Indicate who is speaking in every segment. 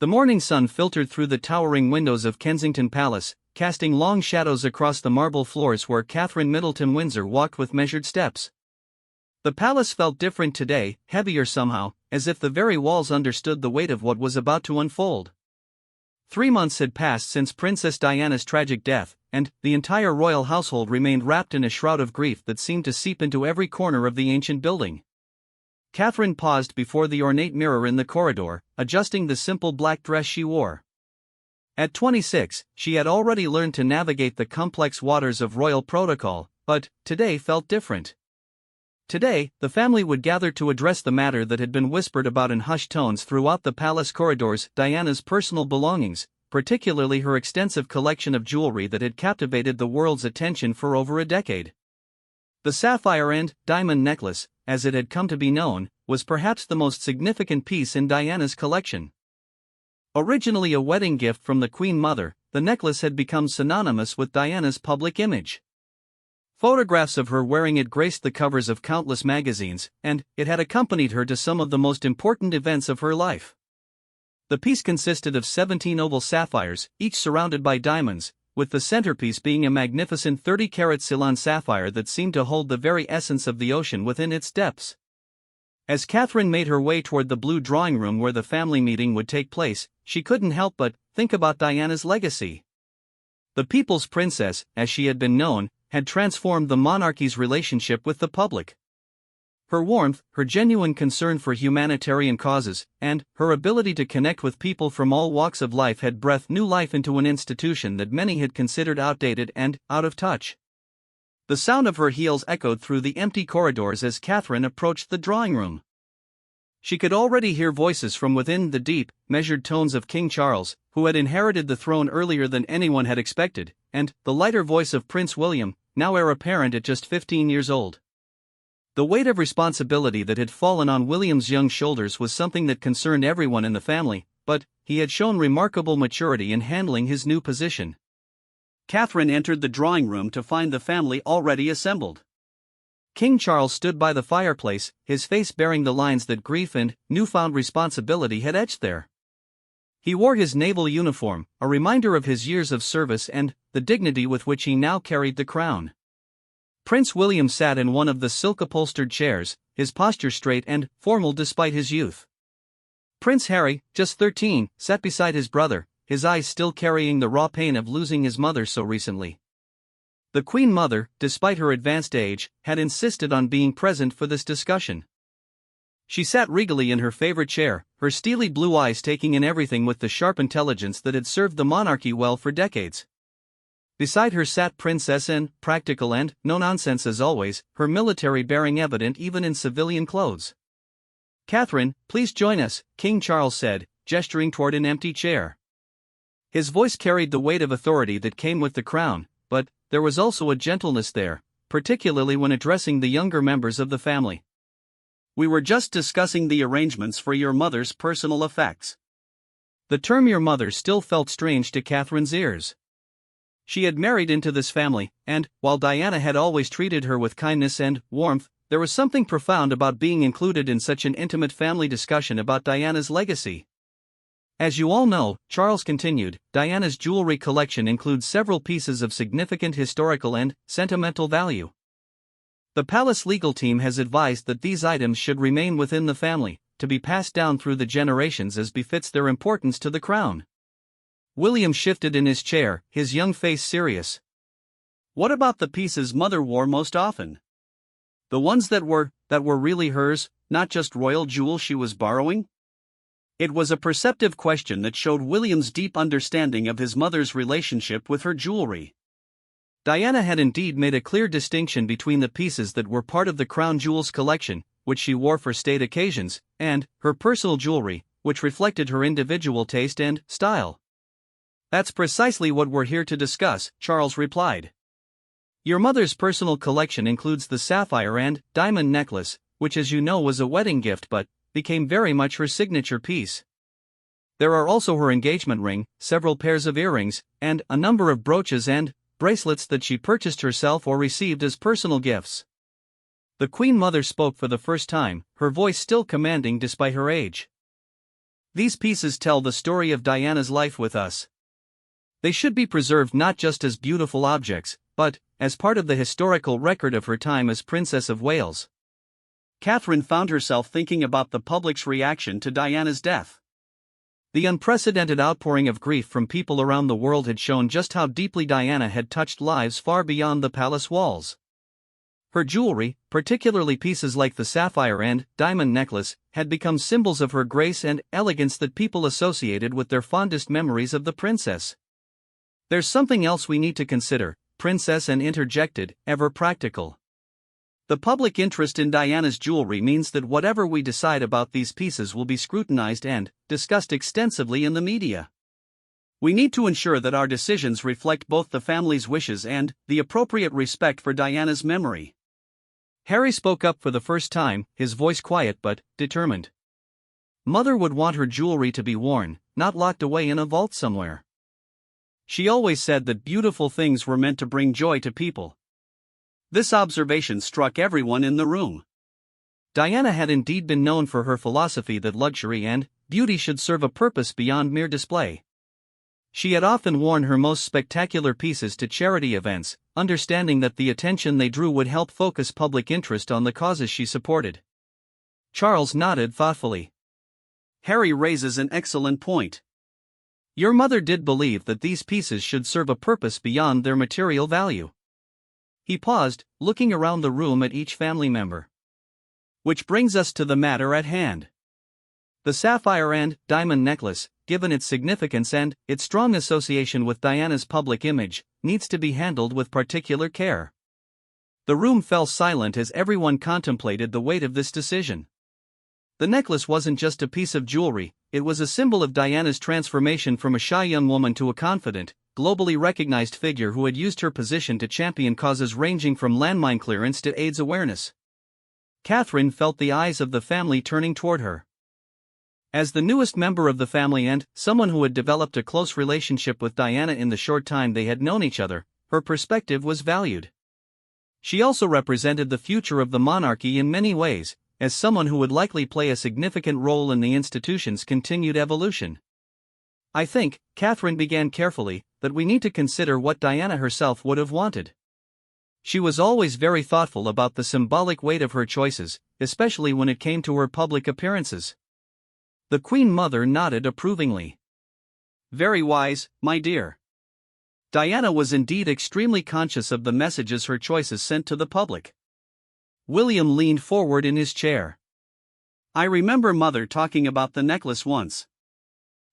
Speaker 1: The morning sun filtered through the towering windows of Kensington Palace, casting long shadows across the marble floors where Catherine Middleton Windsor walked with measured steps. The palace felt different today, heavier somehow, as if the very walls understood the weight of what was about to unfold. 3 months had passed since Princess Diana's tragic death, and the entire royal household remained wrapped in a shroud of grief that seemed to seep into every corner of the ancient building. Catherine paused before the ornate mirror in the corridor, adjusting the simple black dress she wore. At 26, she had already learned to navigate the complex waters of royal protocol, but today felt different. Today, the family would gather to address the matter that had been whispered about in hushed tones throughout the palace corridors: Diana's personal belongings, particularly her extensive collection of jewelry that had captivated the world's attention for over a decade. The sapphire and diamond necklace, as it had come to be known, was perhaps the most significant piece in Diana's collection. Originally a wedding gift from the Queen Mother, the necklace had become synonymous with Diana's public image. Photographs of her wearing it graced the covers of countless magazines, and it had accompanied her to some of the most important events of her life. The piece consisted of 17 oval sapphires, each surrounded by diamonds, with the centerpiece being a magnificent 30-carat Ceylon sapphire that seemed to hold the very essence of the ocean within its depths. As Catherine made her way toward the blue drawing room where the family meeting would take place, she couldn't help but think about Diana's legacy. The People's Princess, as she had been known, had transformed the monarchy's relationship with the public. Her warmth, her genuine concern for humanitarian causes, and her ability to connect with people from all walks of life had breathed new life into an institution that many had considered outdated and out of touch. The sound of her heels echoed through the empty corridors as Catherine approached the drawing room. She could already hear voices from within, the deep, measured tones of King Charles, who had inherited the throne earlier than anyone had expected, and the lighter voice of Prince William, now heir apparent at just 15 years old. The weight of responsibility that had fallen on William's young shoulders was something that concerned everyone in the family, but he had shown remarkable maturity in handling his new position. Catherine entered the drawing room to find the family already assembled. King Charles stood by the fireplace, his face bearing the lines that grief and newfound responsibility had etched there. He wore his naval uniform, a reminder of his years of service and the dignity with which he now carried the crown. Prince William sat in one of the silk-upholstered chairs, his posture straight and formal despite his youth. Prince Harry, just 13, sat beside his brother, his eyes still carrying the raw pain of losing his mother so recently. The Queen Mother, despite her advanced age, had insisted on being present for this discussion. She sat regally in her favorite chair, her steely blue eyes taking in everything with the sharp intelligence that had served the monarchy well for decades. Beside her sat Princess Anne, practical and no-nonsense as always, her military bearing evident even in civilian clothes. "Catherine, please join us," King Charles said, gesturing toward an empty chair. His voice carried the weight of authority that came with the crown, but there was also a gentleness there, particularly when addressing the younger members of the family. "We were just discussing the arrangements for your mother's personal effects." The term "your mother" still felt strange to Catherine's ears. She had married into this family, and, while Diana had always treated her with kindness and warmth, there was something profound about being included in such an intimate family discussion about Diana's legacy. "As you all know," Charles continued, "Diana's jewelry collection includes several pieces of significant historical and sentimental value. The palace legal team has advised that these items should remain within the family, to be passed down through the generations as befits their importance to the crown." William shifted in his chair, his young face serious. "What about the pieces Mother wore most often? The ones that were really hers, not just royal jewels she was borrowing?" It was a perceptive question that showed William's deep understanding of his mother's relationship with her jewelry. Diana had indeed made a clear distinction between the pieces that were part of the crown jewels collection, which she wore for state occasions, and her personal jewelry, which reflected her individual taste and style. "That's precisely what we're here to discuss," Charles replied. "Your mother's personal collection includes the sapphire and diamond necklace, which, as you know, was a wedding gift but became very much her signature piece. There are also her engagement ring, several pairs of earrings, and a number of brooches and bracelets that she purchased herself or received as personal gifts." The Queen Mother spoke for the first time, her voice still commanding despite her age. These pieces tell the story of Diana's life with us. They should be preserved not just as beautiful objects, but as part of the historical record of her time as Princess of Wales. Catherine found herself thinking about the public's reaction to Diana's death. The unprecedented outpouring of grief from people around the world had shown just how deeply Diana had touched lives far beyond the palace walls. Her jewelry, particularly pieces like the sapphire and diamond necklace, had become symbols of her grace and elegance that people associated with their fondest memories of the princess. "There's something else we need to consider," Princess Anne interjected, ever practical. "The public interest in Diana's jewelry means that whatever we decide about these pieces will be scrutinized and discussed extensively in the media. We need to ensure that our decisions reflect both the family's wishes and the appropriate respect for Diana's memory." Harry spoke up for the first time, his voice quiet but determined. "Mother would want her jewelry to be worn, not locked away in a vault somewhere. She always said that beautiful things were meant to bring joy to people." This observation struck everyone in the room. Diana had indeed been known for her philosophy that luxury and beauty should serve a purpose beyond mere display. She had often worn her most spectacular pieces to charity events, understanding that the attention they drew would help focus public interest on the causes she supported. Charles nodded thoughtfully. "Harry raises an excellent point. Your mother did believe that these pieces should serve a purpose beyond their material value." He paused, looking around the room at each family member. "Which brings us to the matter at hand. The sapphire and diamond necklace, given its significance and its strong association with Diana's public image, needs to be handled with particular care." The room fell silent as everyone contemplated the weight of this decision. The necklace wasn't just a piece of jewelry, it was a symbol of Diana's transformation from a shy young woman to a confident, globally recognized figure who had used her position to champion causes ranging from landmine clearance to AIDS awareness. Catherine felt the eyes of the family turning toward her. As the newest member of the family and someone who had developed a close relationship with Diana in the short time they had known each other, her perspective was valued. She also represented the future of the monarchy in many ways, as someone who would likely play a significant role in the institution's continued evolution. "I think," Catherine began carefully, "that we need to consider what Diana herself would have wanted. She was always very thoughtful about the symbolic weight of her choices, especially when it came to her public appearances." The Queen Mother nodded approvingly. "Very wise, my dear. Diana was indeed extremely conscious of the messages her choices sent to the public." William leaned forward in his chair. "I remember Mother talking about the necklace once.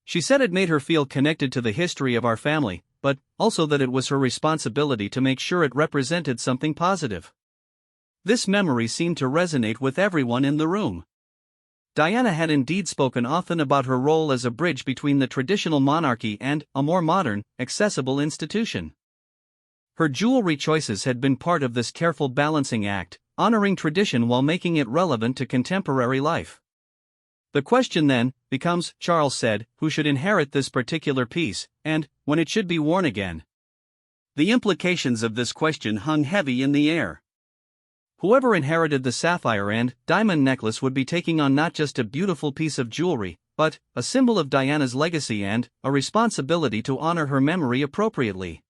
Speaker 1: She said it made her feel connected to the history of our family, but also that it was her responsibility to make sure it represented something positive." This memory seemed to resonate with everyone in the room. Diana had indeed spoken often about her role as a bridge between the traditional monarchy and a more modern, accessible institution. Her jewelry choices had been part of this careful balancing act, honoring tradition while making it relevant to contemporary life. "The question then becomes," Charles said, "who should inherit this particular piece, and when it should be worn again?" The implications of this question hung heavy in the air. Whoever inherited the sapphire and diamond necklace would be taking on not just a beautiful piece of jewelry, but a symbol of Diana's legacy and a responsibility to honor her memory appropriately.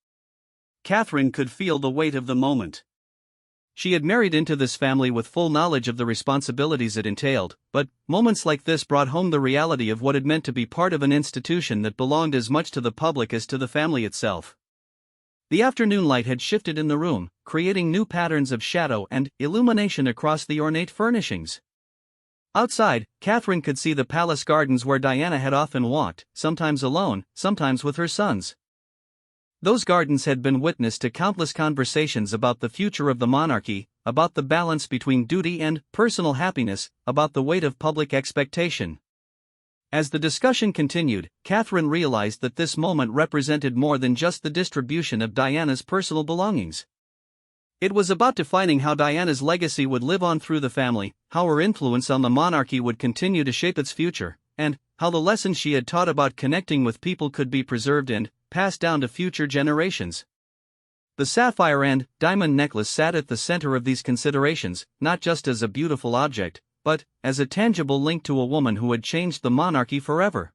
Speaker 1: Catherine could feel the weight of the moment. She had married into this family with full knowledge of the responsibilities it entailed, but moments like this brought home the reality of what it meant to be part of an institution that belonged as much to the public as to the family itself. The afternoon light had shifted in the room, creating new patterns of shadow and illumination across the ornate furnishings. Outside, Catherine could see the palace gardens where Diana had often walked, sometimes alone, sometimes with her sons. Those gardens had been witness to countless conversations about the future of the monarchy, about the balance between duty and personal happiness, about the weight of public expectation. As the discussion continued, Catherine realized that this moment represented more than just the distribution of Diana's personal belongings. It was about defining how Diana's legacy would live on through the family, how her influence on the monarchy would continue to shape its future, and how the lessons she had taught about connecting with people could be preserved and passed down to future generations. The sapphire and diamond necklace sat at the center of these considerations, not just as a beautiful object, but as a tangible link to a woman who had changed the monarchy forever.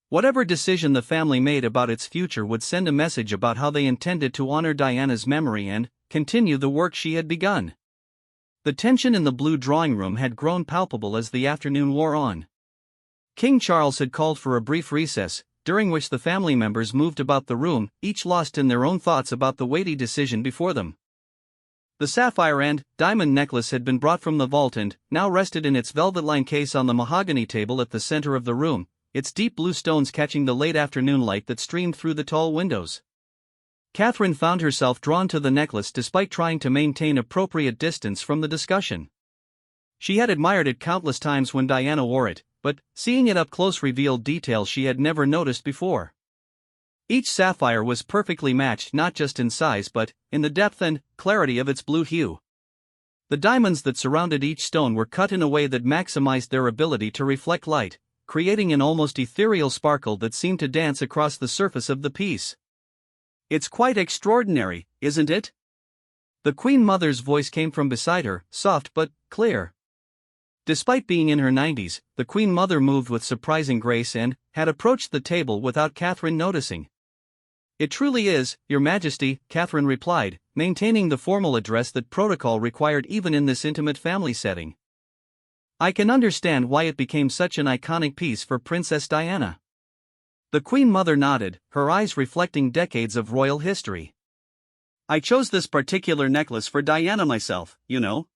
Speaker 1: Whatever decision the family made about its future would send a message about how they intended to honor Diana's memory and continue the work she had begun. The tension in the blue drawing room had grown palpable as the afternoon wore on. King Charles had called for a brief recess, during which the family members moved about the room, each lost in their own thoughts about the weighty decision before them. The sapphire and diamond necklace had been brought from the vault and now rested in its velvet-lined case on the mahogany table at the center of the room, its deep blue stones catching the late afternoon light that streamed through the tall windows. Catherine found herself drawn to the necklace despite trying to maintain appropriate distance from the discussion. She had admired it countless times when Diana wore it, but seeing it up close revealed details she had never noticed before. Each sapphire was perfectly matched not just in size but in the depth and clarity of its blue hue. The diamonds that surrounded each stone were cut in a way that maximized their ability to reflect light, creating an almost ethereal sparkle that seemed to dance across the surface of the piece. "It's quite extraordinary, isn't it?" The Queen Mother's voice came from beside her, soft but clear. Despite being in her 90s, the Queen Mother moved with surprising grace and had approached the table without Catherine noticing. "It truly is, Your Majesty," Catherine replied, maintaining the formal address that protocol required even in this intimate family setting. "I can understand why it became such an iconic piece for Princess Diana." The Queen Mother nodded, her eyes reflecting decades of royal history. "I chose this particular necklace for Diana myself, you know.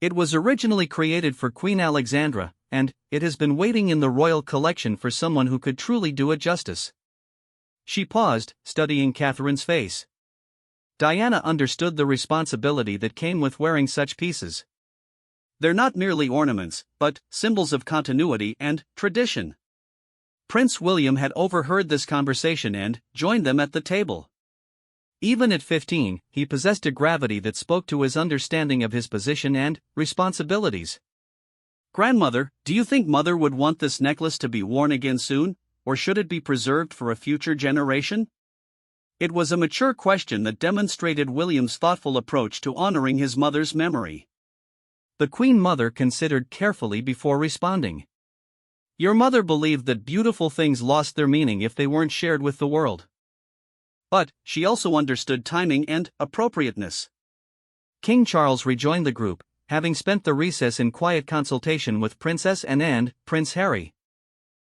Speaker 1: It was originally created for Queen Alexandra, and it has been waiting in the royal collection for someone who could truly do it justice." She paused, studying Catherine's face. Diana understood the responsibility that came with wearing such pieces. They're not merely ornaments, but symbols of continuity and tradition. Prince William had overheard this conversation and joined them at the table. Even at 15, he possessed a gravity that spoke to his understanding of his position and responsibilities. "Grandmother, do you think Mother would want this necklace to be worn again soon, or should it be preserved for a future generation?" It was a mature question that demonstrated William's thoughtful approach to honoring his mother's memory. The Queen Mother considered carefully before responding. "Your mother believed that beautiful things lost their meaning if they weren't shared with the world. But she also understood timing and appropriateness." King Charles rejoined the group, having spent the recess in quiet consultation with Princess Anne and Prince Harry.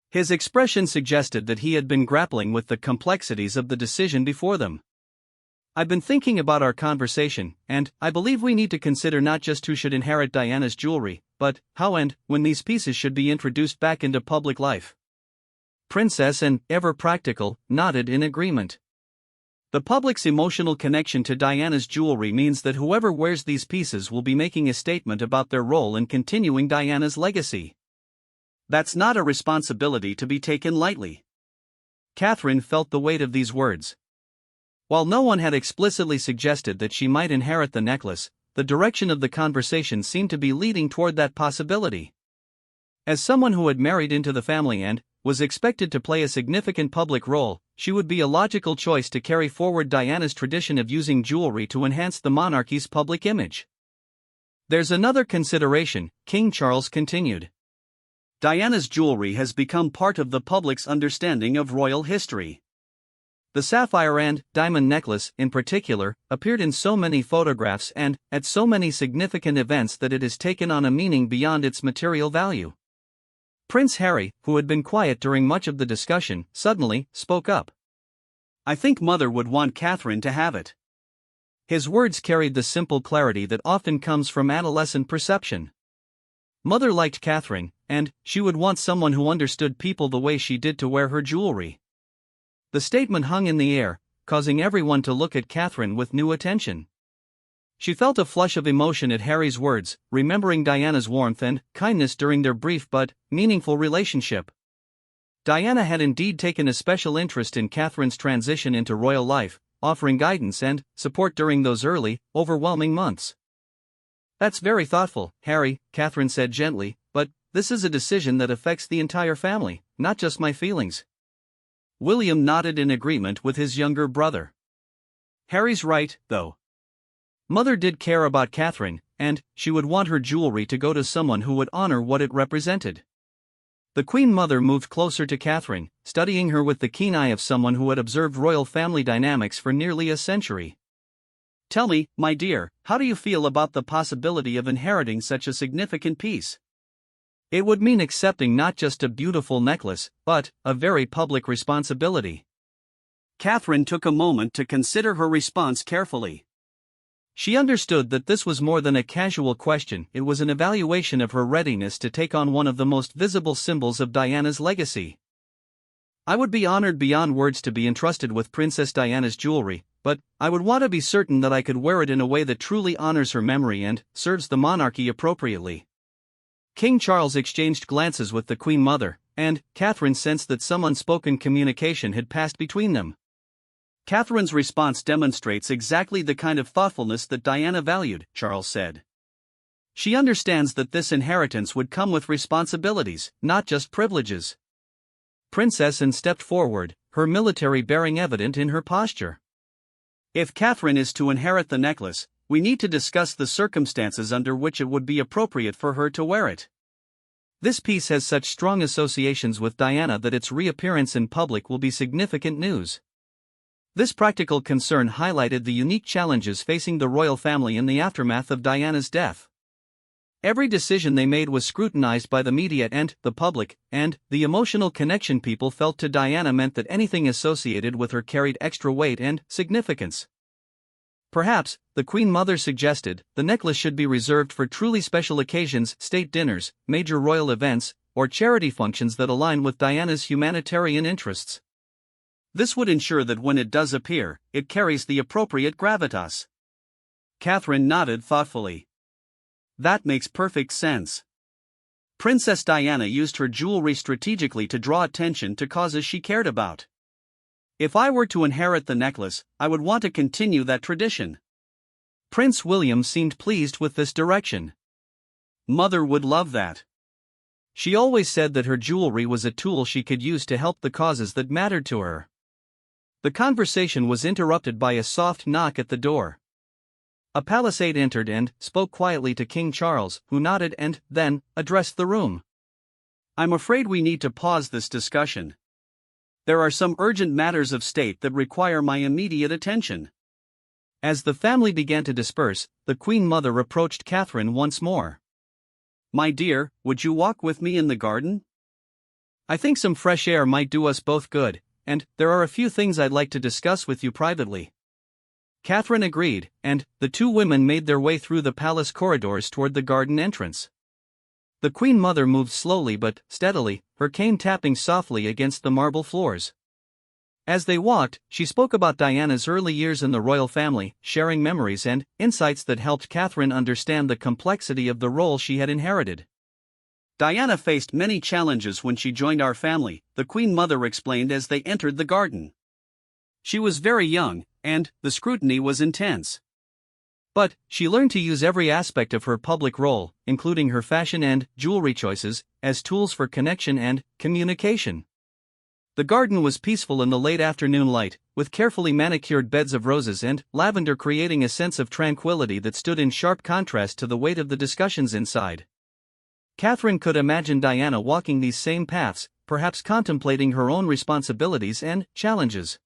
Speaker 1: His expression suggested that he had been grappling with the complexities of the decision before them. "I've been thinking about our conversation, and I believe we need to consider not just who should inherit Diana's jewelry, but how and when these pieces should be introduced back into public life." Princess Anne, ever practical, nodded in agreement. The public's emotional connection to Diana's jewelry means that whoever wears these pieces will be making a statement about their role in continuing Diana's legacy. That's not a responsibility to be taken lightly. Catherine felt the weight of these words. While no one had explicitly suggested that she might inherit the necklace, the direction of the conversation seemed to be leading toward that possibility. As someone who had married into the family and was expected to play a significant public role, she would be a logical choice to carry forward Diana's tradition of using jewelry to enhance the monarchy's public image. "There's another consideration," King Charles continued. "Diana's jewelry has become part of the public's understanding of royal history. The sapphire and diamond necklace, in particular, appeared in so many photographs and at so many significant events that it has taken on a meaning beyond its material value." Prince Harry, who had been quiet during much of the discussion, suddenly spoke up. "I think Mother would want Catherine to have it." His words carried the simple clarity that often comes from adolescent perception. Mother liked Catherine, and she would want someone who understood people the way she did to wear her jewelry. The statement hung in the air, causing everyone to look at Catherine with new attention. She felt a flush of emotion at Harry's words, remembering Diana's warmth and kindness during their brief but meaningful relationship. Diana had indeed taken a special interest in Catherine's transition into royal life, offering guidance and support during those early, overwhelming months. "That's very thoughtful, Harry," Catherine said gently, "but this is a decision that affects the entire family, not just my feelings." William nodded in agreement with his younger brother. "Harry's right, though. Mother did care about Catherine, and she would want her jewelry to go to someone who would honor what it represented. The Queen Mother moved closer to Catherine, studying her with the keen eye of someone who had observed royal family dynamics for nearly a century. "Tell me, my dear, how do you feel about the possibility of inheriting such a significant piece? It would mean accepting not just a beautiful necklace, but a very public responsibility." Catherine took a moment to consider her response carefully. She understood that this was more than a casual question, it was an evaluation of her readiness to take on one of the most visible symbols of Diana's legacy. "I would be honored beyond words to be entrusted with Princess Diana's jewelry, but I would want to be certain that I could wear it in a way that truly honors her memory and serves the monarchy appropriately." King Charles exchanged glances with the Queen Mother, and Catherine sensed that some unspoken communication had passed between them. "Catherine's response demonstrates exactly the kind of thoughtfulness that Diana valued," Charles said. "She understands that this inheritance would come with responsibilities, not just privileges." Princess Anne stepped forward, her military bearing evident in her posture. "If Catherine is to inherit the necklace, we need to discuss the circumstances under which it would be appropriate for her to wear it. This piece has such strong associations with Diana that its reappearance in public will be significant news." This practical concern highlighted the unique challenges facing the royal family in the aftermath of Diana's death. Every decision they made was scrutinized by the media and the public, and the emotional connection people felt to Diana meant that anything associated with her carried extra weight and significance. Perhaps, the Queen Mother suggested, the necklace should be reserved for truly special occasions, state dinners, major royal events, or charity functions that align with Diana's humanitarian interests. This would ensure that when it does appear, it carries the appropriate gravitas. Catherine nodded thoughtfully. "That makes perfect sense. Princess Diana used her jewelry strategically to draw attention to causes she cared about. If I were to inherit the necklace, I would want to continue that tradition." Prince William seemed pleased with this direction. "Mother would love that. She always said that her jewelry was a tool she could use to help the causes that mattered to her." The conversation was interrupted by a soft knock at the door. A palace aide entered and spoke quietly to King Charles, who nodded and then addressed the room. "I'm afraid we need to pause this discussion. There are some urgent matters of state that require my immediate attention." As the family began to disperse, the Queen Mother approached Catherine once more. "My dear, would you walk with me in the garden? I think some fresh air might do us both good, and there are a few things I'd like to discuss with you privately." Catherine agreed, and the two women made their way through the palace corridors toward the garden entrance. The Queen Mother moved slowly but steadily, her cane tapping softly against the marble floors. As they walked, she spoke about Diana's early years in the royal family, sharing memories and insights that helped Catherine understand the complexity of the role she had inherited. "Diana faced many challenges when she joined our family," the Queen Mother explained as they entered the garden. "She was very young, and the scrutiny was intense. But she learned to use every aspect of her public role, including her fashion and jewelry choices, as tools for connection and communication." The garden was peaceful in the late afternoon light, with carefully manicured beds of roses and lavender creating a sense of tranquility that stood in sharp contrast to the weight of the discussions inside. Catherine could imagine Diana walking these same paths, perhaps contemplating her own responsibilities and challenges.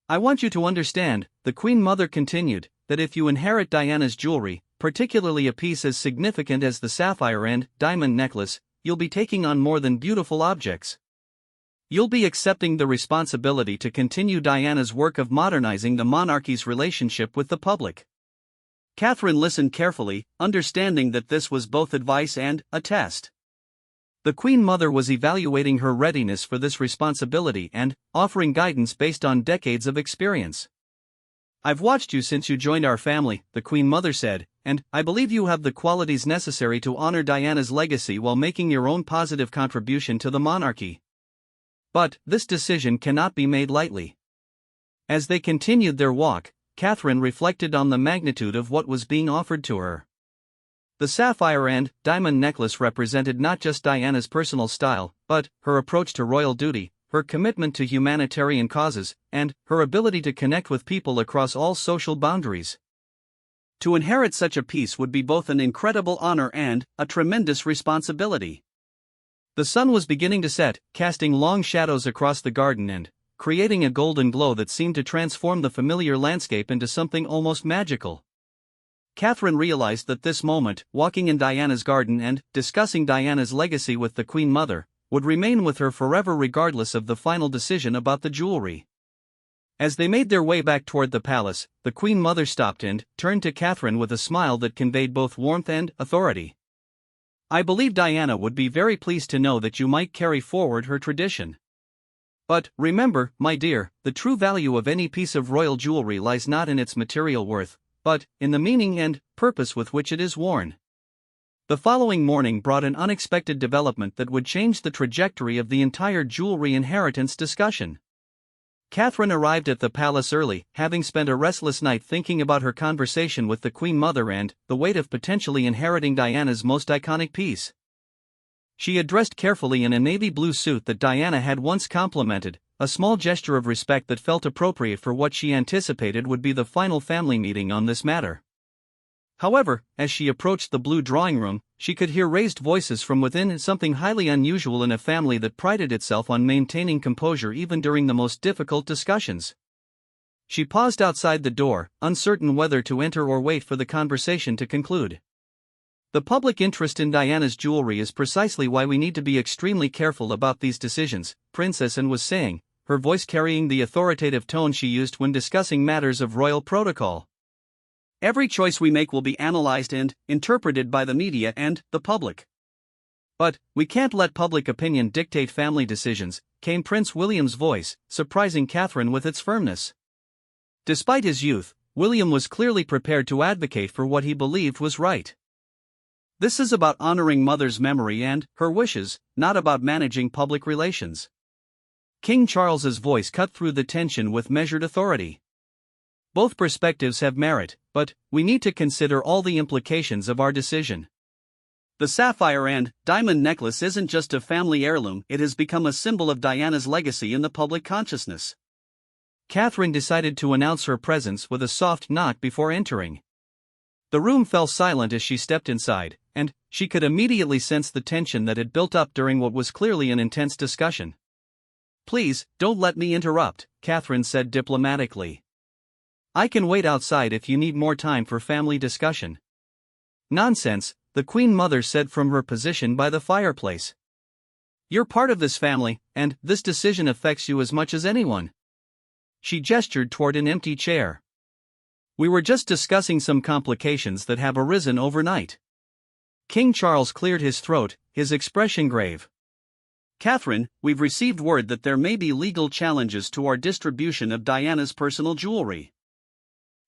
Speaker 1: "I want you to understand," the Queen Mother continued, "that if you inherit Diana's jewelry, particularly a piece as significant as the sapphire and diamond necklace, you'll be taking on more than beautiful objects. You'll be accepting the responsibility to continue Diana's work of modernizing the monarchy's relationship with the public." Catherine listened carefully, understanding that this was both advice and a test. The Queen Mother was evaluating her readiness for this responsibility and offering guidance based on decades of experience. "I've watched you since you joined our family," the Queen Mother said, "and I believe you have the qualities necessary to honor Diana's legacy while making your own positive contribution to the monarchy. But this decision cannot be made lightly." As they continued their walk, Catherine reflected on the magnitude of what was being offered to her. The sapphire and diamond necklace represented not just Diana's personal style, but her approach to royal duty, her commitment to humanitarian causes, and her ability to connect with people across all social boundaries.
Speaker 2: To inherit such a piece would be both an incredible honor and a tremendous responsibility.
Speaker 1: The sun was beginning to set, casting long shadows across the garden and creating a golden glow that seemed to transform the familiar landscape into something almost magical. Catherine realized that this moment, walking in Diana's garden and discussing Diana's legacy with the Queen Mother, would remain with her forever regardless of the final decision about the jewelry. As they made their way back toward the palace, the Queen Mother stopped and turned to Catherine with a smile that conveyed both warmth and authority. "I believe Diana would be very pleased to know that you might carry forward her tradition. But, remember, my dear, the true value of any piece of royal jewelry lies not in its material worth, but in the meaning and purpose with which it is worn." The following morning brought an unexpected development that would change the trajectory of the entire jewelry inheritance discussion. Catherine arrived at the palace early, having spent a restless night thinking about her conversation with the Queen Mother and the weight of potentially inheriting Diana's most iconic piece. She had dressed carefully in a navy blue suit that Diana had once complimented, a small gesture of respect that felt appropriate for what she anticipated would be the final family meeting on this matter. However, as she approached the blue drawing room, she could hear raised voices from within, something highly unusual in a family that prided itself on maintaining composure even during the most difficult discussions. She paused outside the door, uncertain whether to enter or wait for the conversation to conclude. The public interest in Diana's jewelry is precisely why we need to be extremely careful about these decisions, Princess Anne was saying, her voice carrying the authoritative tone she used when discussing matters of royal protocol. "Every choice we make will be analyzed and interpreted by the media and the public. But we can't let public opinion dictate family decisions," came Prince William's voice, surprising Catherine with its firmness. Despite his youth, William was clearly prepared to advocate for what he believed was right. "This is about honoring Mother's memory and her wishes, not about managing public relations." King Charles's voice cut through the tension with measured authority. "Both perspectives have merit, but we need to consider all the implications of our decision. The sapphire and diamond necklace isn't just a family heirloom, it has become a symbol of Diana's legacy in the public consciousness." Catherine decided to announce her presence with a soft knock before entering. The room fell silent as she stepped inside, and she could immediately sense the tension that had built up during what was clearly an intense discussion. "Please, don't let me interrupt," Catherine said diplomatically. "I can wait outside if you need more time for family discussion." "Nonsense," the Queen Mother said from her position by the fireplace. "You're part of this family, and this decision affects you as much as anyone." She gestured toward an empty chair. "We were just discussing some complications that have arisen overnight." King Charles cleared his throat, his expression grave. "Catherine, we've received word that there may be legal challenges to our distribution of Diana's personal jewelry.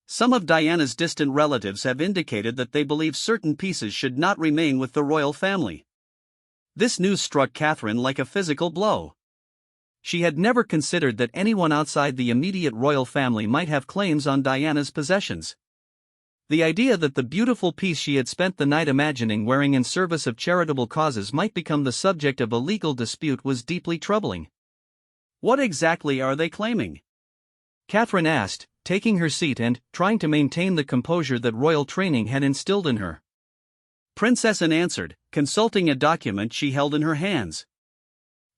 Speaker 1: Some of Diana's distant relatives have indicated that they believe certain pieces should not remain with the royal family." This news struck Catherine like a physical blow. She had never considered that anyone outside the immediate royal family might have claims on Diana's possessions. The idea that the beautiful piece she had spent the night imagining wearing in service of charitable causes might become the subject of a legal dispute was deeply troubling. "What exactly are they claiming?" Catherine asked, taking her seat and trying to maintain the composure that royal training had instilled in her. Princess Anne answered, consulting a document she held in her hands.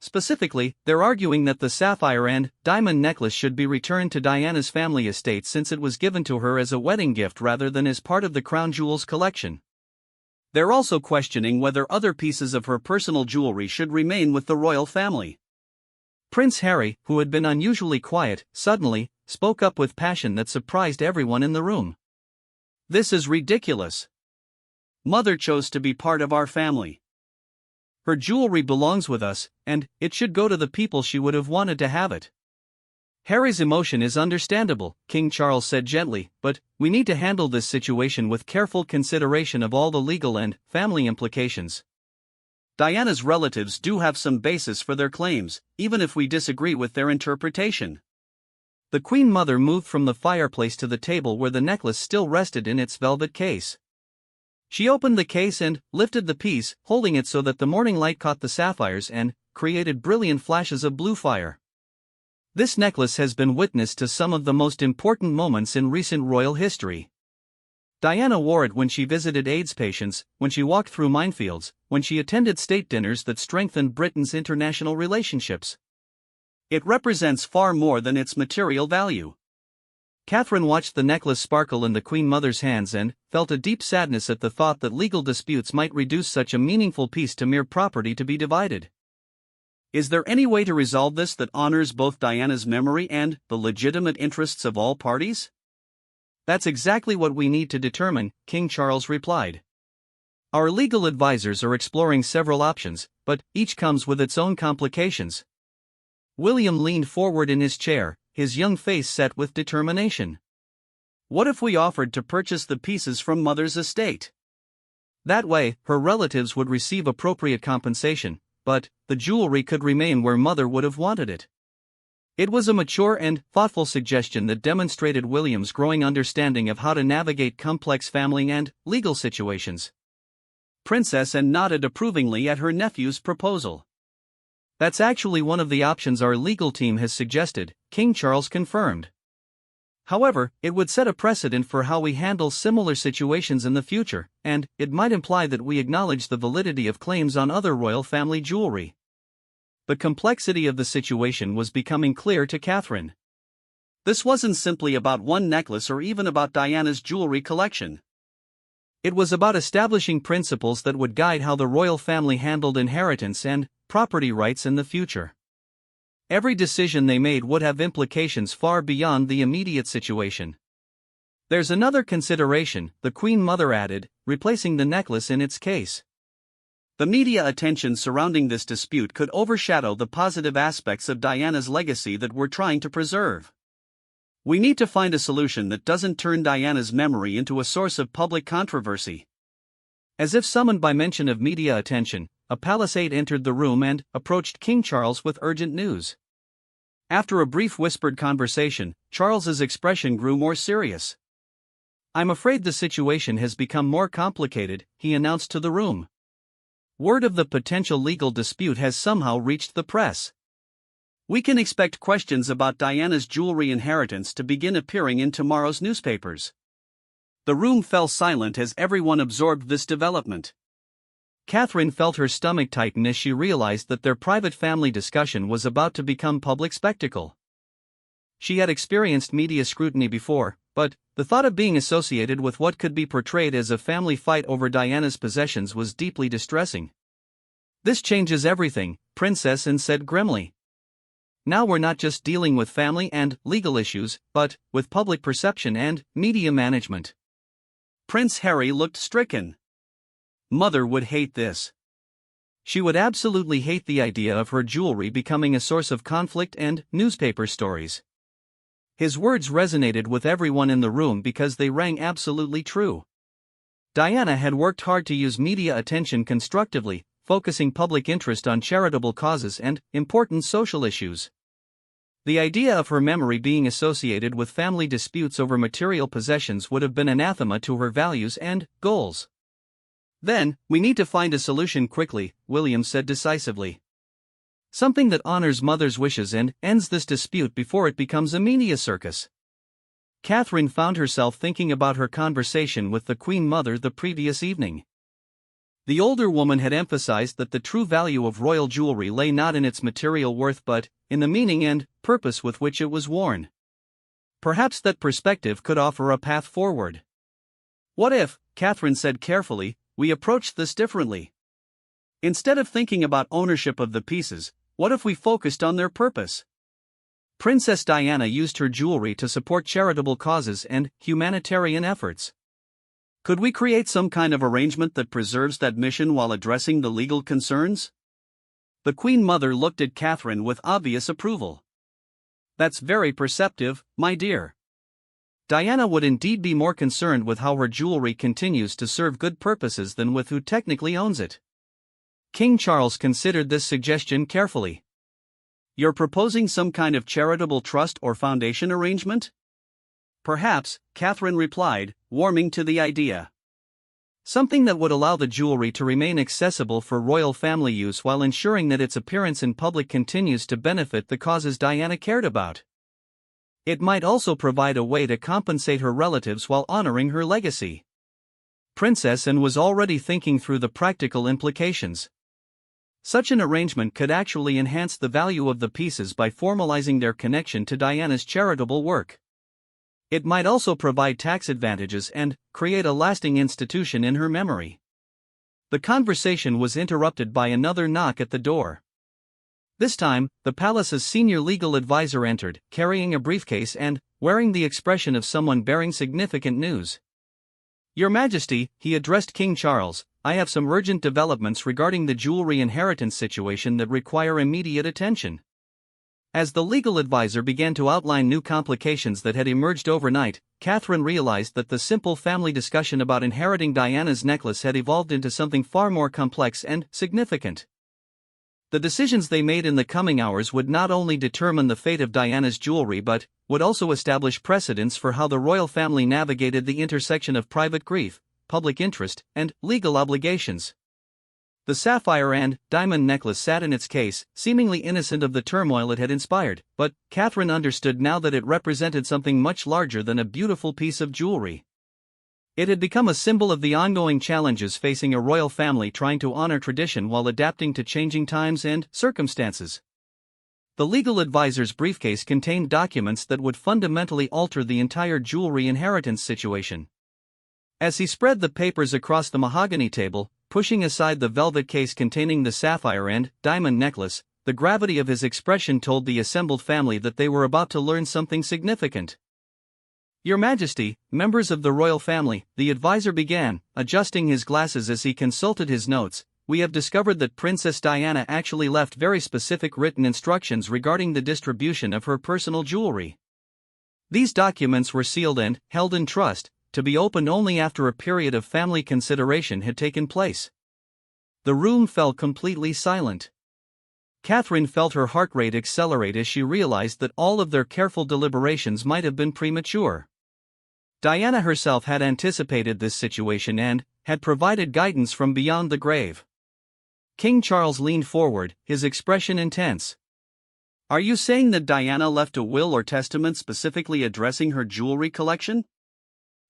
Speaker 1: "Specifically, they're arguing that the sapphire and diamond necklace should be returned to Diana's family estate since it was given to her as a wedding gift rather than as part of the crown jewels collection. They're also questioning whether other pieces of her personal jewelry should remain with the royal family." Prince Harry, who had been unusually quiet, suddenly spoke up with passion that surprised everyone in the room. "This is ridiculous. Mother chose to be part of our family. Her jewelry belongs with us, and it should go to the people she would have wanted to have it." "Harry's emotion is understandable," King Charles said gently, "but we need to handle this situation with careful consideration of all the legal and family implications. Diana's relatives do have some basis for their claims, even if we disagree with their interpretation." The Queen Mother moved from the fireplace to the table where the necklace still rested in its velvet case. She opened the case and lifted the piece, holding it so that the morning light caught the sapphires and created brilliant flashes of blue fire. "This necklace has been witness to some of the most important moments in recent royal history. Diana wore it when she visited AIDS patients, when she walked through minefields, when she attended state dinners that strengthened Britain's international relationships.
Speaker 2: It represents far more than its material value.
Speaker 1: Catherine watched the necklace sparkle in the Queen Mother's hands and felt a deep sadness at the thought that legal disputes might reduce such a meaningful piece to mere property to be divided.
Speaker 2: Is there any way to resolve this that honors both Diana's memory and the legitimate interests of all parties?
Speaker 1: That's exactly what we need to determine, King Charles replied. Our legal advisors are exploring several options, but each comes with its own complications. William leaned forward in his chair, his young face set with determination.
Speaker 2: What if we offered to purchase the pieces from Mother's estate?
Speaker 1: That way, her relatives would receive appropriate compensation, but the jewelry could remain where Mother would have wanted it. It was a mature and thoughtful suggestion that demonstrated William's growing understanding of how to navigate complex family and legal situations.
Speaker 2: Princess Anne nodded approvingly at her nephew's proposal.
Speaker 1: That's actually one of the options our legal team has suggested, King Charles confirmed. However, it would set a precedent for how we handle similar situations in the future, and it might imply that we acknowledge the validity of claims on other royal family jewelry. The complexity of the situation was becoming clear to Catherine.
Speaker 2: This wasn't simply about one necklace or even about Diana's jewelry collection.
Speaker 1: It was about establishing principles that would guide how the royal family handled inheritance and property rights in the future. Every decision they made would have implications far beyond the immediate situation. There's another consideration, the Queen Mother added, replacing the necklace in its case.
Speaker 2: The media attention surrounding this dispute could overshadow the positive aspects of Diana's legacy that we're trying to preserve. We need to find a solution that doesn't turn Diana's memory into a source of public controversy.
Speaker 1: As if summoned by mention of media attention, a palace aide entered the room and approached King Charles with urgent news. After a brief whispered conversation, Charles's expression grew more serious. "I'm afraid the situation has become more complicated," he announced to the room. "Word of the potential legal dispute has somehow reached the press.
Speaker 2: We can expect questions about Diana's jewelry inheritance to begin appearing in tomorrow's newspapers." The room fell silent as everyone absorbed this development.
Speaker 1: Catherine felt her stomach tighten as she realized that their private family discussion was about to become public spectacle. She had experienced media scrutiny before, but the thought of being associated with what could be portrayed as a family fight over Diana's possessions was deeply distressing. "This changes everything," Princess Anne said grimly. "Now we're not just dealing with family and legal issues, but with public perception and media management."
Speaker 2: Prince Harry looked stricken.
Speaker 1: Mother would hate this. She would absolutely hate the idea of her jewelry becoming a source of conflict and newspaper stories. His words resonated with everyone in the room because they rang absolutely true. Diana had worked hard to use media attention constructively, focusing public interest on charitable causes and important social issues. The idea of her memory being associated with family disputes over material possessions would have been anathema to her values and goals. "Then, we need to find a solution quickly," William said decisively. "Something that honors Mother's wishes and ends this dispute before it becomes a media circus." Catherine found herself thinking about her conversation with the Queen Mother the previous evening. The older woman had emphasized that the true value of royal jewelry lay not in its material worth but in the meaning and purpose with which it was worn. Perhaps that perspective could offer a path forward. "What if," Catherine said carefully, "we approached this differently? Instead of thinking about ownership of the pieces, what if we focused on their purpose? Princess Diana used her jewelry to support charitable causes and humanitarian efforts. Could we create some kind of arrangement that preserves that mission while addressing the legal concerns?" The Queen Mother looked at Catherine with obvious approval. "That's very perceptive, my dear. Diana would indeed be more concerned with how her jewelry continues to serve good purposes than with who technically owns it." King Charles considered this suggestion carefully. "You're proposing some kind of charitable trust or foundation arrangement?" "Perhaps," Catherine replied, warming to the idea. "Something that would allow the jewelry to remain accessible for royal family use while ensuring that its appearance in public continues to benefit the causes Diana cared about. It might also provide a way to compensate her relatives while honoring her legacy." princess and was already thinking through the practical implications. Such an arrangement could actually enhance the value of the pieces by formalizing their connection to Diana's charitable work. It might also provide tax advantages and create a lasting institution in her memory. The conversation was interrupted by another knock at the door. This time, the palace's senior legal advisor entered, carrying a briefcase and wearing the expression of someone bearing significant news. "Your Majesty," he addressed King Charles, "I have some urgent developments regarding the jewelry inheritance situation that require immediate attention." As the legal advisor began to outline new complications that had emerged overnight, Catherine realized that the simple family discussion about inheriting Diana's necklace had evolved into something far more complex and significant. The decisions they made in the coming hours would not only determine the fate of Diana's jewelry but would also establish precedents for how the royal family navigated the intersection of private grief, public interest, and legal obligations. The sapphire and diamond necklace sat in its case, seemingly innocent of the turmoil it had inspired, but Catherine understood now that it represented something much larger than a beautiful piece of jewelry. It had become a symbol of the ongoing challenges facing a royal family trying to honor tradition while adapting to changing times and circumstances. The legal advisor's briefcase contained documents that would fundamentally alter the entire jewelry inheritance situation. As he spread the papers across the mahogany table, pushing aside the velvet case containing the sapphire and diamond necklace, the gravity of his expression told the assembled family that they were about to learn something significant. "Your Majesty, members of the royal family," the advisor began, adjusting his glasses as he consulted his notes, "we have discovered that Princess Diana actually left very specific written instructions regarding the distribution of her personal jewelry. These documents were sealed and held in trust, to be opened only after a period of family consideration had taken place." The room fell completely silent. Catherine felt her heart rate accelerate as she realized that all of their careful deliberations might have been premature. Diana herself had anticipated this situation and had provided guidance from beyond the grave. King Charles leaned forward, his expression intense. "Are you saying that Diana left a will or testament specifically addressing her jewelry collection?"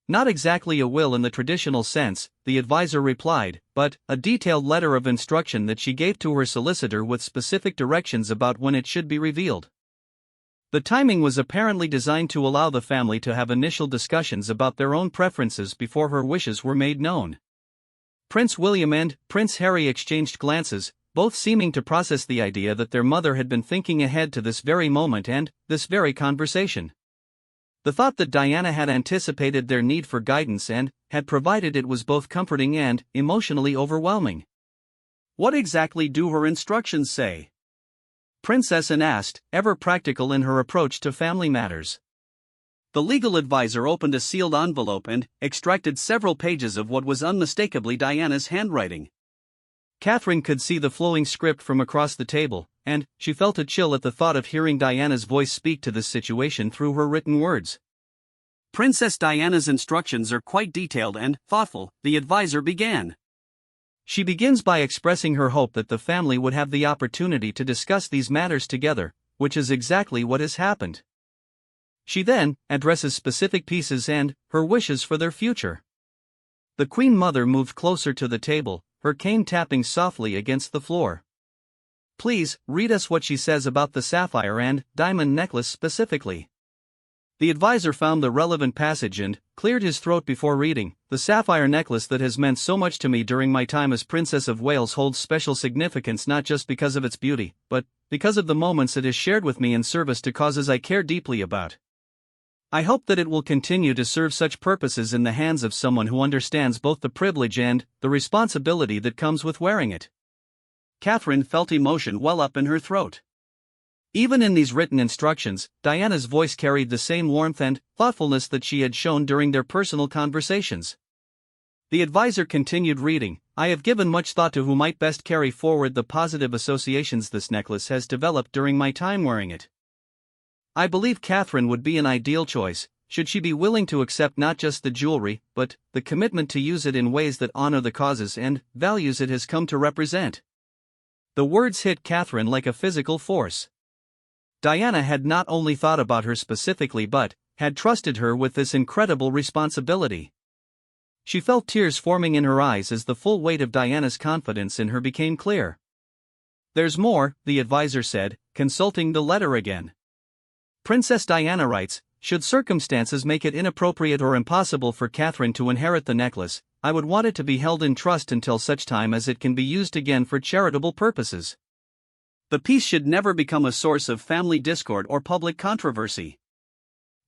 Speaker 1: "Not exactly a will in the traditional sense," the advisor replied, "but a detailed letter of instruction that she gave to her solicitor with specific directions about when it should be revealed. The timing was apparently designed to allow the family to have initial discussions about their own preferences before her wishes were made known." Prince William and Prince Harry exchanged glances, both seeming to process the idea that their mother had been thinking ahead to this very moment and this very conversation. The thought that Diana had anticipated their need for guidance and had provided it was both comforting and emotionally overwhelming. "What exactly do her instructions say?" Princess Anne asked, ever practical in her approach to family matters. The legal advisor opened a sealed envelope and extracted several pages of what was unmistakably Diana's handwriting. Catherine could see the flowing script from across the table, and she felt a chill at the thought of hearing Diana's voice speak to this situation through her written words. "Princess Diana's instructions are quite detailed and thoughtful," the advisor began. "She begins by expressing her hope that the family would have the opportunity to discuss these matters together, which is exactly what has happened. She then addresses specific pieces and her wishes for their future." The Queen Mother moved closer to the table, her cane tapping softly against the floor. "Please, read us what she says about the sapphire and diamond necklace specifically." The advisor found the relevant passage and cleared his throat before reading. "The sapphire necklace that has meant so much to me during my time as Princess of Wales holds special significance not just because of its beauty, but because of the moments it has shared with me in service to causes I care deeply about. I hope that it will continue to serve such purposes in the hands of someone who understands both the privilege and the responsibility that comes with wearing it." Catherine felt emotion well up in her throat. Even in these written instructions, Diana's voice carried the same warmth and thoughtfulness that she had shown during their personal conversations. The advisor continued reading, "I have given much thought to who might best carry forward the positive associations this necklace has developed during my time wearing it. I believe Catherine would be an ideal choice, should she be willing to accept not just the jewelry, but the commitment to use it in ways that honor the causes and values it has come to represent." The words hit Catherine like a physical force. Diana had not only thought about her specifically but had trusted her with this incredible responsibility. She felt tears forming in her eyes as the full weight of Diana's confidence in her became clear. "There's more," the advisor said, consulting the letter again. Princess Diana writes, "Should circumstances make it inappropriate or impossible for Catherine to inherit the necklace, I would want it to be held in trust until such time as it can be used again for charitable purposes. The piece should never become a source of family discord or public controversy.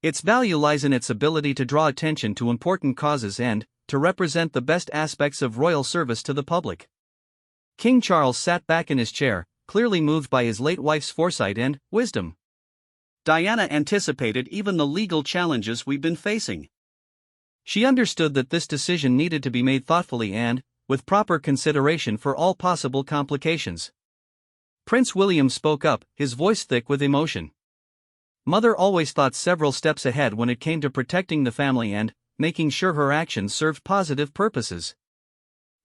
Speaker 1: Its value lies in its ability to draw attention to important causes and to represent the best aspects of royal service to the public." King Charles sat back in his chair, clearly moved by his late wife's foresight and wisdom.
Speaker 2: Diana anticipated even the legal challenges we've been facing.
Speaker 1: She understood that this decision needed to be made thoughtfully and with proper consideration for all possible complications. Prince William spoke up, his voice thick with emotion. "Mother always thought several steps ahead when it came to protecting the family and making sure her actions served positive purposes."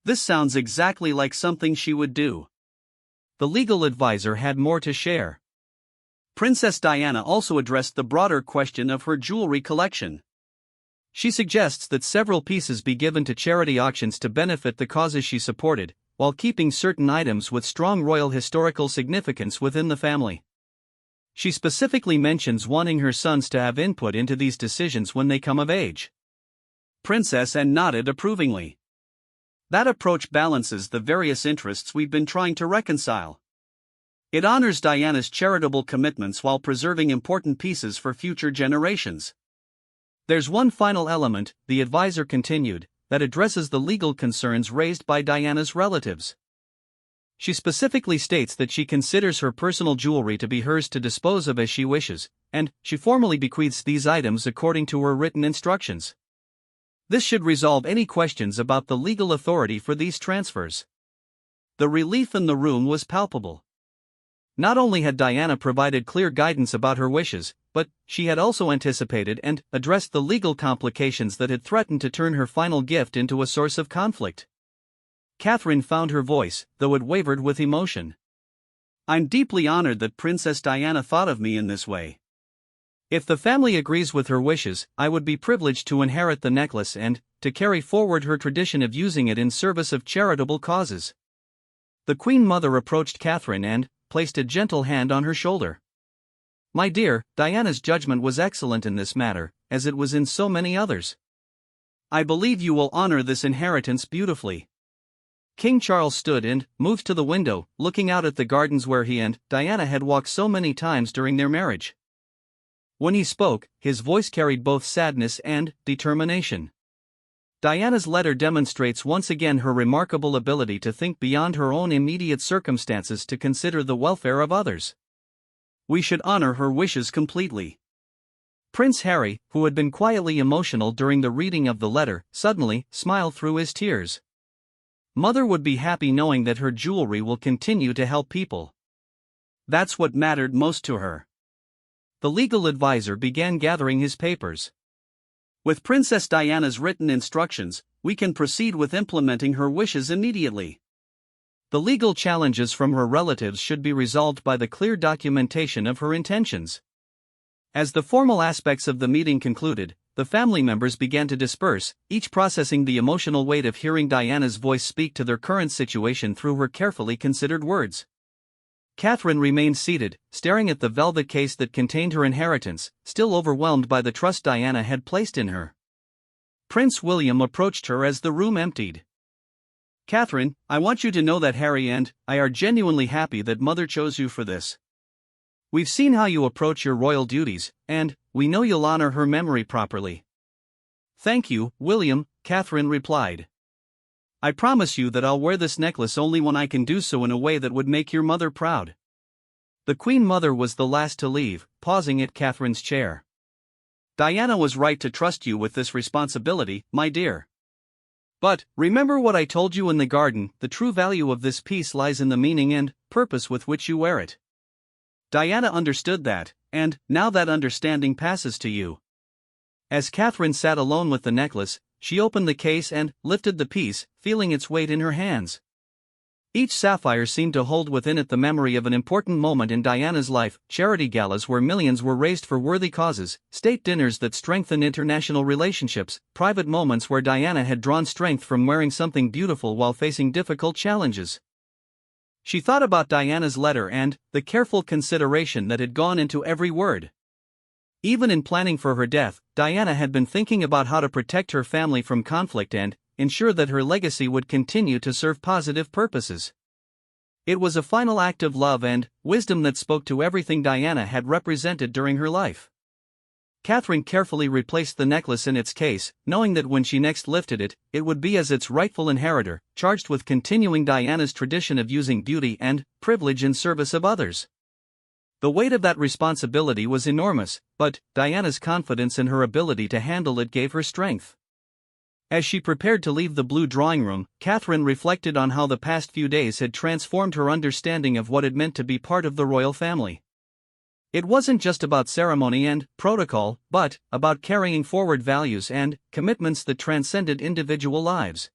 Speaker 2: This sounds exactly like something she would do.
Speaker 1: The legal advisor had more to share.
Speaker 2: Princess Diana also addressed the broader question of her jewelry collection.
Speaker 1: She suggests that several pieces be given to charity auctions to benefit the causes she supported, while keeping certain items with strong royal historical significance within the family. She specifically mentions wanting her sons to have input into these decisions when they come of age.
Speaker 2: Princess Anne nodded approvingly. That approach balances the various interests we've been trying to reconcile. It honors Diana's charitable commitments while preserving important pieces for future generations.
Speaker 1: "There's one final element," the advisor continued, "that addresses the legal concerns raised by Diana's relatives. She specifically states that she considers her personal jewelry to be hers to dispose of as she wishes, and she formally bequeaths these items according to her written instructions. This should resolve any questions about the legal authority for these transfers."
Speaker 2: The relief in the room was palpable.
Speaker 1: Not only had Diana provided clear guidance about her wishes, but she had also anticipated and addressed the legal complications that had threatened to turn her final gift into a source of conflict. Catherine found her voice, though it wavered with emotion.
Speaker 2: "I'm deeply honored that Princess Diana thought of me in this way.
Speaker 1: If the family agrees with her wishes, I would be privileged to inherit the necklace and to carry forward her tradition of using it in service of charitable causes." The Queen Mother approached Catherine and placed a gentle hand on her shoulder. "My dear, Diana's judgment was excellent in this matter, as it was in so many others.
Speaker 2: I believe you will honor this inheritance beautifully."
Speaker 1: King Charles stood and moved to the window, looking out at the gardens where he and Diana had walked so many times during their marriage. When he spoke, his voice carried both sadness and determination. Diana's letter demonstrates once again her remarkable ability to think beyond her own immediate circumstances to consider the welfare of others.
Speaker 2: We should honor her wishes completely.
Speaker 1: Prince Harry, who had been quietly emotional during the reading of the letter, suddenly smiled through his tears. Mother would be happy knowing that her jewelry will continue to help people.
Speaker 2: That's what mattered most to her.
Speaker 1: The legal advisor began gathering his papers.
Speaker 2: With Princess Diana's written instructions, we can proceed with implementing her wishes immediately.
Speaker 1: The legal challenges from her relatives should be resolved by the clear documentation of her intentions. As the formal aspects of the meeting concluded, the family members began to disperse, each processing the emotional weight of hearing Diana's voice speak to their current situation through her carefully considered words. Catherine remained seated, staring at the velvet case that contained her inheritance, still overwhelmed by the trust Diana had placed in her. Prince William approached her as the room emptied.
Speaker 2: "Catherine, I want you to know that Harry and I are genuinely happy that Mother chose you for this.
Speaker 1: We've seen how you approach your royal duties, and we know you'll honor her memory properly."
Speaker 2: "Thank you, William," Catherine replied. "I promise you that I'll wear this necklace only when I can do so in a way that would make your mother proud."
Speaker 1: The Queen Mother was the last to leave, pausing at Catherine's chair.
Speaker 2: "Diana was right to trust you with this responsibility, my dear. But, remember what I told you in the garden, the true value of this piece lies in the meaning and purpose with which you wear it." Diana understood that, and now that understanding passes to you.
Speaker 1: As Catherine sat alone with the necklace, she opened the case and lifted the piece, feeling its weight in her hands. Each sapphire seemed to hold within it the memory of an important moment in Diana's life: charity galas where millions were raised for worthy causes, state dinners that strengthened international relationships, private moments where Diana had drawn strength from wearing something beautiful while facing difficult challenges. She thought about Diana's letter and the careful consideration that had gone into every word. Even in planning for her death, Diana had been thinking about how to protect her family from conflict and ensure that her legacy would continue to serve positive purposes. It was a final act of love and wisdom that spoke to everything Diana had represented during her life. Catherine carefully replaced the necklace in its case, knowing that when she next lifted it, it would be as its rightful inheritor, charged with continuing Diana's tradition of using beauty and privilege in service of others. The weight of that responsibility was enormous, but Diana's confidence in her ability to handle it gave her strength. As she prepared to leave the blue drawing room, Catherine reflected on how the past few days had transformed her understanding of what it meant to be part of the royal family. It wasn't just about ceremony and protocol, but about carrying forward values and commitments that transcended individual lives.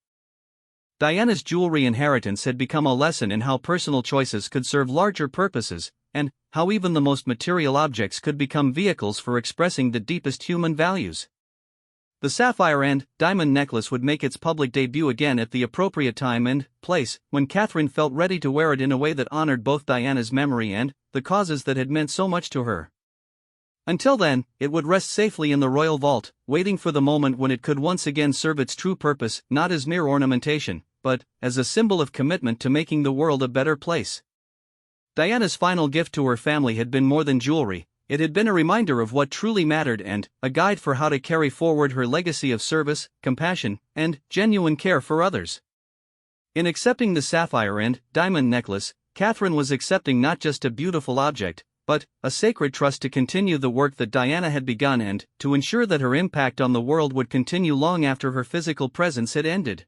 Speaker 1: Diana's jewelry inheritance had become a lesson in how personal choices could serve larger purposes, and how even the most material objects could become vehicles for expressing the deepest human values. The sapphire and diamond necklace would make its public debut again at the appropriate time and place, when Catherine felt ready to wear it in a way that honored both Diana's memory and the causes that had meant so much to her. Until then, it would rest safely in the royal vault, waiting for the moment when it could once again serve its true purpose, not as mere ornamentation, but as a symbol of commitment to making the world a better place. Diana's final gift to her family had been more than jewelry. It had been a reminder of what truly mattered and a guide for how to carry forward her legacy of service, compassion, and genuine care for others. In accepting the sapphire and diamond necklace, Catherine was accepting not just a beautiful object, but a sacred trust to continue the work that Diana had begun and to ensure that her impact on the world would continue long after her physical presence had ended.